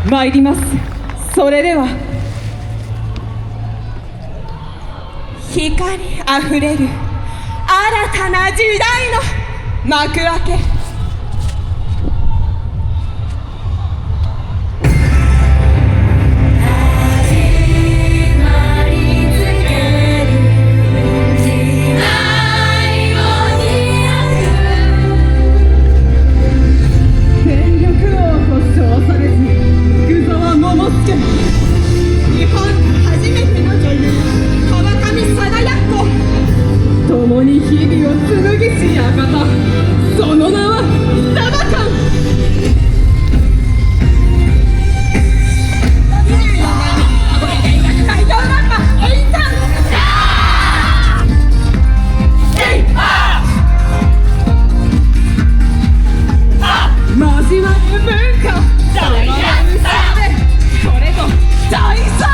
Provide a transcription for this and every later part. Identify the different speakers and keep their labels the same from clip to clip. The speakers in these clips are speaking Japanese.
Speaker 1: 参ります。それでは光あふれる新たな時代の幕開け。共に日々を紡ぎし館、その名はサバカン。交わる文化、その後ろでこれぞ大サ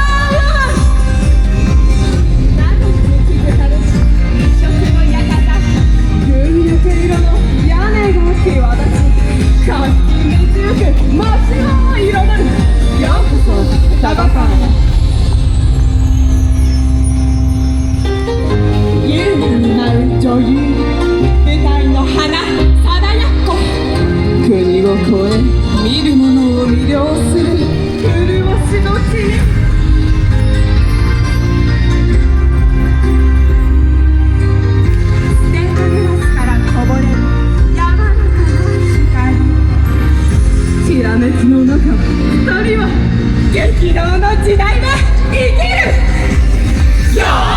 Speaker 1: 女優、舞台の花、貞奴。国を越え、見る者を魅了する麗しの地。ステンドグラスからこぼれる山の光。きらめきの中、二人は激動の時代で生きる。よー